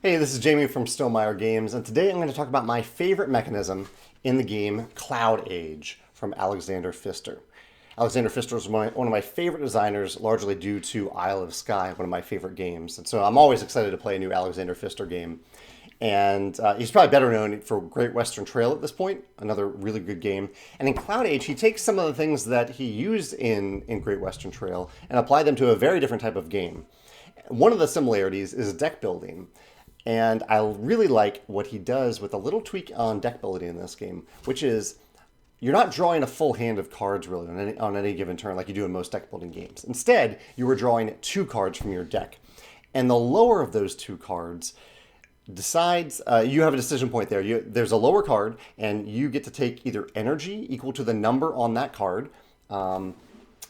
Hey, this is Jamey from Stonemaier Games, and today I'm going to talk about my favorite mechanism in the game, CloudAge, from Alexander Pfister. Alexander Pfister is one of my favorite designers, largely due to Isle of Skye, one of my favorite games. And so I'm always excited to play a new Alexander Pfister game. And he's probably better known for Great Western Trail at this point, another really good game. And in CloudAge, he takes some of the things that he used in Great Western Trail and applied them to a very different type of game. One of the similarities is deck building. And I really like what he does with a little tweak on deck building in this game, which is you're not drawing a full hand of cards really on any given turn like you do in most deck building games. Instead, you are drawing two cards from your deck. And the lower of those two cards decides, you have a decision point there. There's a lower card, and you get to take either energy equal to the number on that card.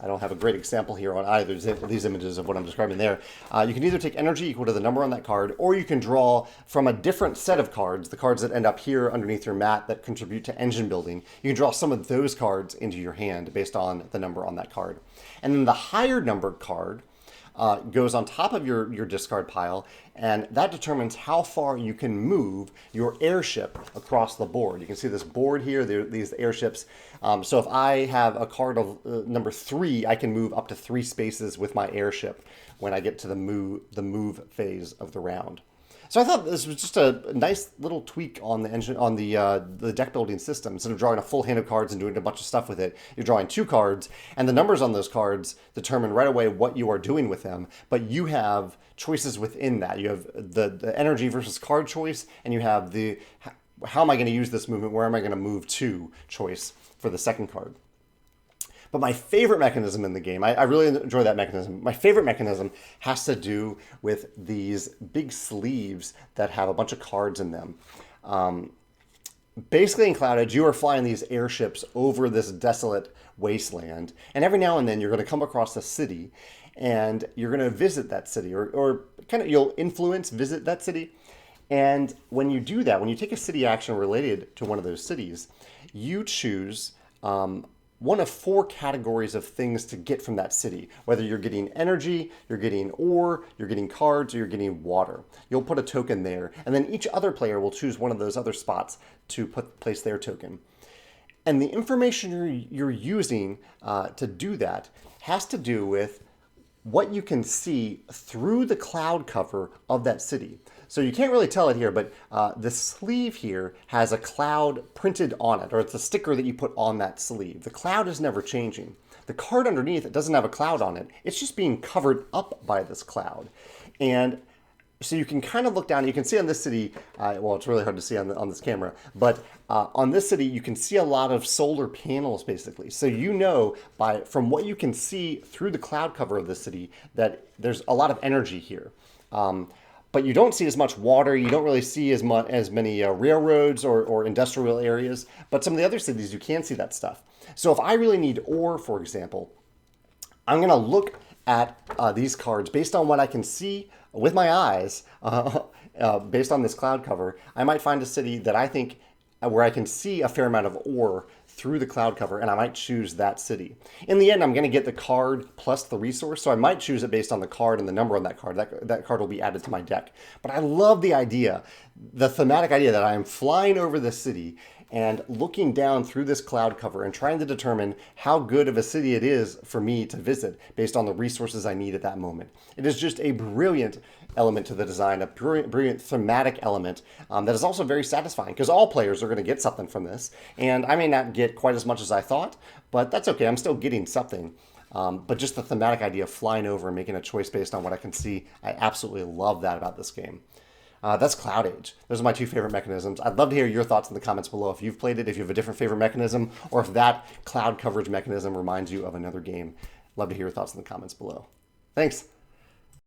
I don't have a great example here on either of these images of what I'm describing there. You can either take energy equal to the number on that card, or you can draw from a different set of cards, the cards that end up here underneath your mat that contribute to engine building. You can draw some of those cards into your hand based on the number on that card. And then the higher numbered card goes on top of your discard pile, and that determines how far you can move your airship across the board. You can see this board here, these airships. So if I have a card of number 3, I can move up to 3 spaces with my airship when I get to the move phase of the round. So I thought this was just a nice little tweak on the deck building system. Instead of drawing a full hand of cards and doing a bunch of stuff with it, you're drawing 2 cards, and the numbers on those cards determine right away what you are doing with them. But you have choices within that. You have the energy versus card choice, and you have the how am I going to use this movement? Where am I going to move to choice for the second card. But my favorite mechanism in the game, I really enjoy that mechanism. My favorite mechanism has to do with these big sleeves that have a bunch of cards in them. Basically in CloudAge, you are flying these airships over this desolate wasteland. And every now and then you're going to come across a city, and you're going to visit that city, or kind of you'll visit that city. And when you do that, when you take a city action related to one of those cities, you choose one of 4 categories of things to get from that city. Whether you're getting energy, you're getting ore, you're getting cards, or you're getting water. You'll put a token there, and then each other player will choose one of those other spots to place their token. And the information you're using to do that has to do with what you can see through the cloud cover of that city. So you can't really tell it here, but the sleeve here has a cloud printed on it, or it's a sticker that you put on that sleeve. The cloud is never changing. The card underneath, it doesn't have a cloud on it. It's just being covered up by this cloud. And so you can kind of look down, you can see on this city, well, it's really hard to see on this camera, but on this city, you can see a lot of solar panels, basically. So you know, from what you can see through the cloud cover of the city, that there's a lot of energy here. But you don't see as much water, you don't really see as many railroads or industrial areas, but some of the other cities, you can see that stuff. So if I really need ore, for example, I'm going to look at these cards based on what I can see with my eyes, based on this cloud cover. I might find a city that I think where I can see a fair amount of ore through the cloud cover, and I might choose that city. In the end, I'm going to get the card plus the resource, so I might choose it based on the card and the number on that card. That card will be added to my deck. But I love the thematic idea that I am flying over the city and looking down through this cloud cover and trying to determine how good of a city it is for me to visit based on the resources I need at that moment. It is just a brilliant element to the design, a brilliant thematic element that is also very satisfying, because all players are going to get something from this. And I may not get quite as much as I thought, but that's okay. I'm still getting something. But just the thematic idea of flying over and making a choice based on what I can see, I absolutely love that about this game. That's CloudAge. Those are my 2 favorite mechanisms. I'd love to hear your thoughts in the comments below if you've played it, if you have a different favorite mechanism, or if that cloud coverage mechanism reminds you of another game. Love to hear your thoughts in the comments below. Thanks.